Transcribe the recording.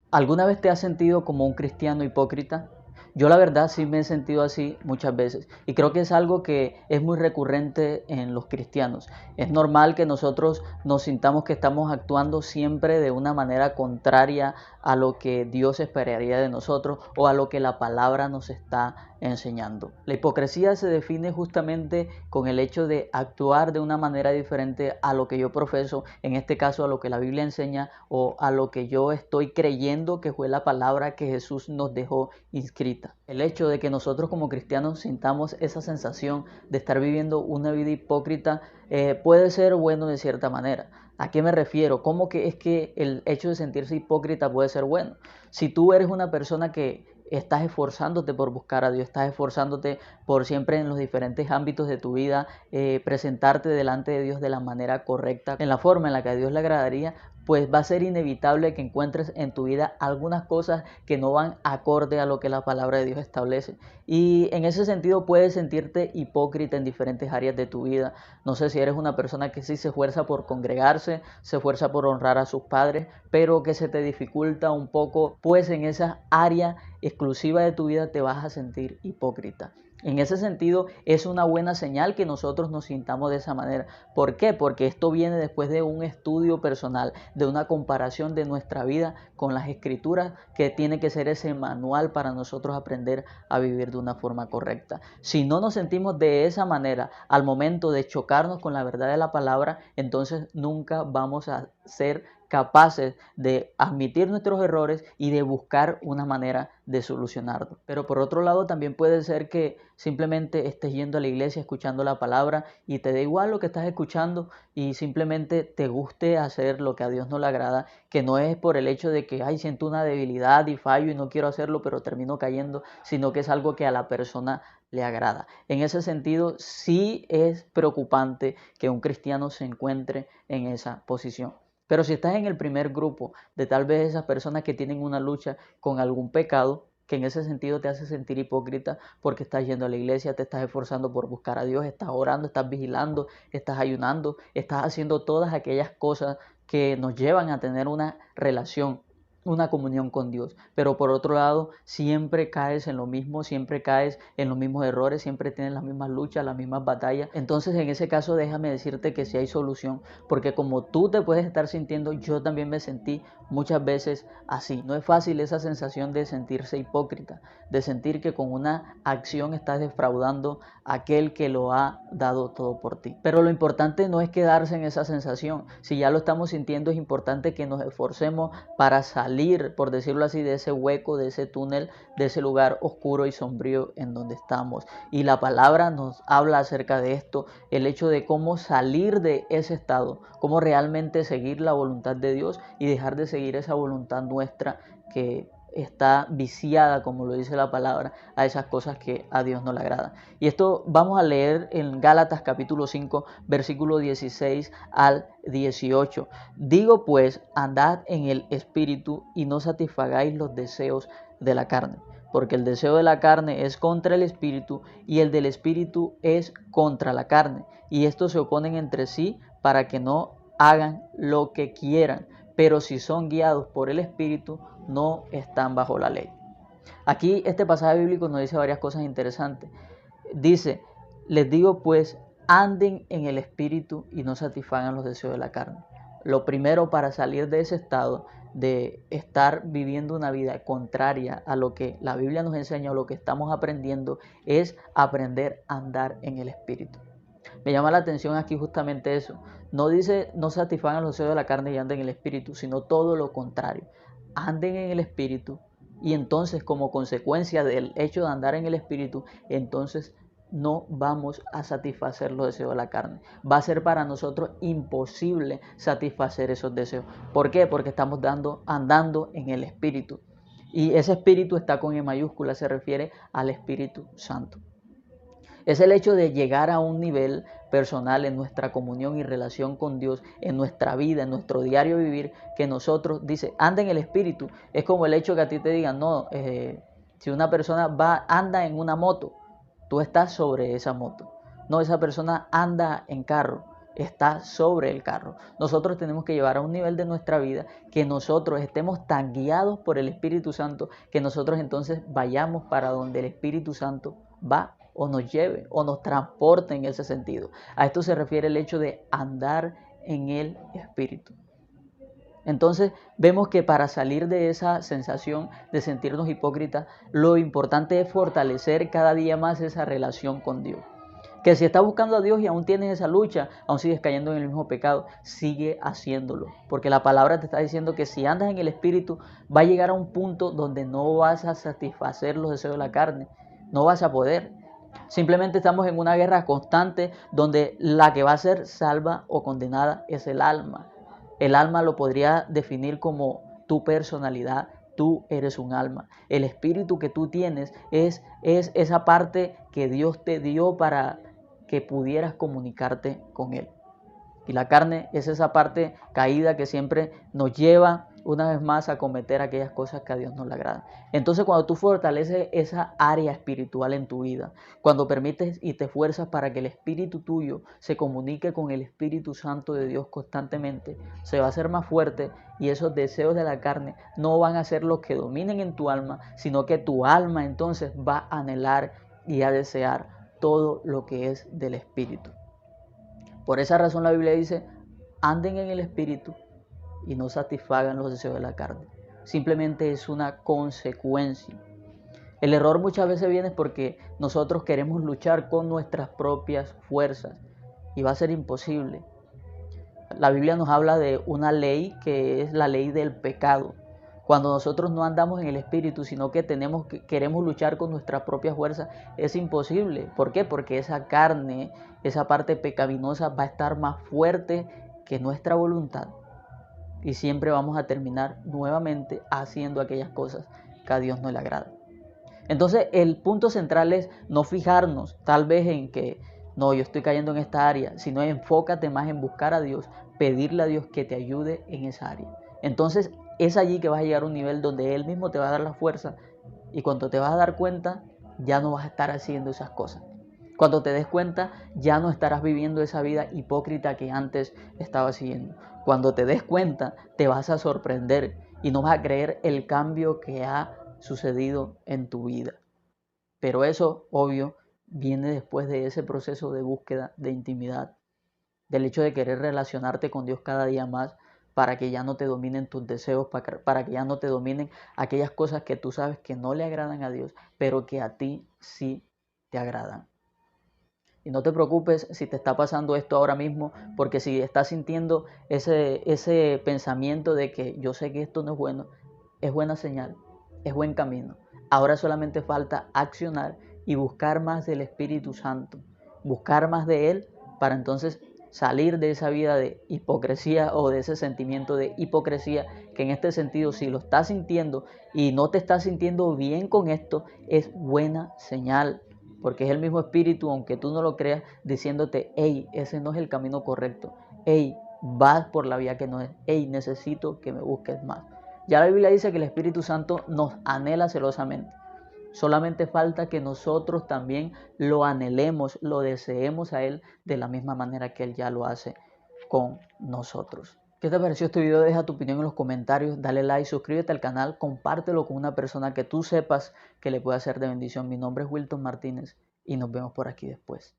¿Alguna vez te has sentido como un cristiano hipócrita? Yo la verdad sí me he sentido así muchas veces y creo que es algo que es muy recurrente en los cristianos. Es normal que nosotros nos sintamos que estamos actuando siempre de una manera contraria a lo que Dios esperaría de nosotros o a lo que la palabra nos está enseñando. La hipocresía se define justamente con el hecho de actuar de una manera diferente a lo que yo profeso, en este caso a lo que la Biblia enseña o a lo que yo estoy creyendo que fue la palabra que Jesús nos dejó inscrita. El hecho de que nosotros como cristianos sintamos esa sensación de estar viviendo una vida hipócrita puede ser bueno de cierta manera. ¿A qué me refiero? ¿Cómo que es que el hecho de sentirse hipócrita puede ser bueno? Si tú eres una persona que estás esforzándote por buscar a Dios, estás esforzándote por siempre en los diferentes ámbitos de tu vida, presentarte delante de Dios de la manera correcta, en la forma en la que a Dios le agradaría, pues va a ser inevitable que encuentres en tu vida algunas cosas que no van acorde a lo que la palabra de Dios establece. Y en ese sentido puedes sentirte hipócrita en diferentes áreas de tu vida. No sé si eres una persona que sí se esfuerza por congregarse, se esfuerza por honrar a sus padres, pero que se te dificulta un poco, pues en esa área exclusiva de tu vida te vas a sentir hipócrita. En ese sentido, es una buena señal que nosotros nos sintamos de esa manera. ¿Por qué? Porque esto viene después de un estudio personal, de una comparación de nuestra vida con las escrituras, que tiene que ser ese manual para nosotros aprender a vivir de una forma correcta. Si no nos sentimos de esa manera al momento de chocarnos con la verdad de la palabra, entonces nunca vamos a ser capaces de admitir nuestros errores y de buscar una manera de solucionarlo. Pero por otro lado también puede ser que simplemente estés yendo a la iglesia, escuchando la palabra y te da igual lo que estás escuchando y simplemente te guste hacer lo que a Dios no le agrada, que no es por el hecho de que ay, siento una debilidad y fallo y no quiero hacerlo pero termino cayendo, sino que es algo que a la persona le agrada. En ese sentido, sí es preocupante que un cristiano se encuentre en esa posición. Pero si estás en el primer grupo de tal vez esas personas que tienen una lucha con algún pecado, que en ese sentido te hace sentir hipócrita porque estás yendo a la iglesia, te estás esforzando por buscar a Dios, estás orando, estás vigilando, estás ayunando, estás haciendo todas aquellas cosas que nos llevan a tener una relación, una comunión con Dios. Pero por otro lado, siempre caes en lo mismo, siempre caes en los mismos errores, siempre tienes las mismas luchas, las mismas batallas. Entonces, en ese caso, déjame decirte que sí hay solución, porque como tú te puedes estar sintiendo, yo también me sentí muchas veces así. No es fácil esa sensación de sentirse hipócrita, de sentir que con una acción estás defraudando a aquel que lo ha dado todo por ti. Pero lo importante no es quedarse en esa sensación. Si ya lo estamos sintiendo, es importante que nos esforcemos para salir, por decirlo así, de ese hueco, de ese túnel, de ese lugar oscuro y sombrío en donde estamos. Y la palabra nos habla acerca de esto, el hecho de cómo salir de ese estado, cómo realmente seguir la voluntad de Dios y dejar de seguir esa voluntad nuestra que está viciada, como lo dice la palabra, a esas cosas que a Dios no le agrada. Y esto vamos a leer en Gálatas capítulo 5, versículo 16 al 18. Digo pues, andad en el espíritu y no satisfagáis los deseos de la carne, porque el deseo de la carne es contra el espíritu y el del espíritu es contra la carne, y estos se oponen entre sí para que no hagan lo que quieran, pero si son guiados por el espíritu no están bajo la ley. Aquí este pasaje bíblico nos dice varias cosas interesantes. Dice, les digo pues, anden en el espíritu y no satisfagan los deseos de la carne. Lo primero para salir de ese estado de estar viviendo una vida contraria a lo que la Biblia nos enseña o lo que estamos aprendiendo es aprender a andar en el espíritu. Me llama la atención aquí justamente eso. No dice no satisfagan los deseos de la carne y anden en el espíritu, sino todo lo contrario. Anden en el espíritu y entonces como consecuencia del hecho de andar en el espíritu, entonces no vamos a satisfacer los deseos de la carne. Va a ser para nosotros imposible satisfacer esos deseos. ¿Por qué? Porque estamos andando en el espíritu. Y ese espíritu está con E mayúscula, se refiere al Espíritu Santo. Es el hecho de llegar a un nivel personal en nuestra comunión y relación con Dios, en nuestra vida, en nuestro diario vivir, que nosotros, dice, anda en el espíritu. Es como el hecho que a ti te digan, no, si una persona anda en una moto, tú estás sobre esa moto. No, esa persona anda en carro. está sobre el carro. Nosotros tenemos que llevar a un nivel de nuestra vida que nosotros estemos tan guiados por el Espíritu Santo que nosotros entonces vayamos para donde el Espíritu Santo va o nos lleve o nos transporte en ese sentido. A esto se refiere el hecho de andar en el Espíritu. Entonces vemos que para salir de esa sensación de sentirnos hipócritas, lo importante es fortalecer cada día más esa relación con Dios. Que si estás buscando a Dios y aún tienes esa lucha, aún sigues cayendo en el mismo pecado, sigue haciéndolo. Porque la palabra te está diciendo que si andas en el Espíritu, va a llegar a un punto donde no vas a satisfacer los deseos de la carne. No vas a poder. Simplemente estamos en una guerra constante donde la que va a ser salva o condenada es el alma. El alma lo podría definir como tu personalidad. Tú eres un alma. El espíritu que tú tienes es esa parte que Dios te dio para que pudieras comunicarte con Él. Y la carne es esa parte caída que siempre nos lleva una vez más a cometer aquellas cosas que a Dios no le agradan. Entonces cuando tú fortaleces esa área espiritual en tu vida, cuando permites y te esfuerzas para que el espíritu tuyo se comunique con el Espíritu Santo de Dios constantemente, se va a hacer más fuerte y esos deseos de la carne no van a ser los que dominen en tu alma, sino que tu alma entonces va a anhelar y a desear todo lo que es del Espíritu. Por esa razón la Biblia dice, anden en el Espíritu y no satisfagan los deseos de la carne. Simplemente es una consecuencia. El error muchas veces viene porque nosotros queremos luchar con nuestras propias fuerzas y va a ser imposible. La Biblia nos habla de una ley que es la ley del pecado. Cuando nosotros no andamos en el Espíritu, sino que queremos luchar con nuestras propias fuerzas, es imposible. ¿Por qué? Porque esa carne, esa parte pecaminosa va a estar más fuerte que nuestra voluntad. Y siempre vamos a terminar nuevamente haciendo aquellas cosas que a Dios no le agradan. Entonces el punto central es no fijarnos tal vez en que no, yo estoy cayendo en esta área, sino enfócate más en buscar a Dios, pedirle a Dios que te ayude en esa área. Entonces es allí que vas a llegar a un nivel donde Él mismo te va a dar la fuerza y cuando te vas a dar cuenta ya no vas a estar haciendo esas cosas. Cuando te des cuenta ya no estarás viviendo esa vida hipócrita que antes estabas siguiendo. Cuando te des cuenta te vas a sorprender y no vas a creer el cambio que ha sucedido en tu vida. Pero eso, obvio, viene después de ese proceso de búsqueda de intimidad, del hecho de querer relacionarte con Dios cada día más para que ya no te dominen tus deseos, para que ya no te dominen aquellas cosas que tú sabes que no le agradan a Dios, pero que a ti sí te agradan. Y no te preocupes si te está pasando esto ahora mismo, porque si estás sintiendo ese pensamiento de que yo sé que esto no es bueno, es buena señal, es buen camino. Ahora solamente falta accionar y buscar más del Espíritu Santo, buscar más de Él para entonces salir de esa vida de hipocresía o de ese sentimiento de hipocresía que en este sentido si lo estás sintiendo y no te estás sintiendo bien con esto, es buena señal. Porque es el mismo espíritu, aunque tú no lo creas, diciéndote, hey, ese no es el camino correcto. Hey, vas por la vía que no es. Hey, necesito que me busques más. Ya la Biblia dice que el Espíritu Santo nos anhela celosamente. Solamente falta que nosotros también lo anhelemos, lo deseemos a Él de la misma manera que Él ya lo hace con nosotros. ¿Qué te pareció este video? Deja tu opinión en los comentarios, dale like, suscríbete al canal, compártelo con una persona que tú sepas que le puede hacer de bendición. Mi nombre es Wilton Martínez y nos vemos por aquí después.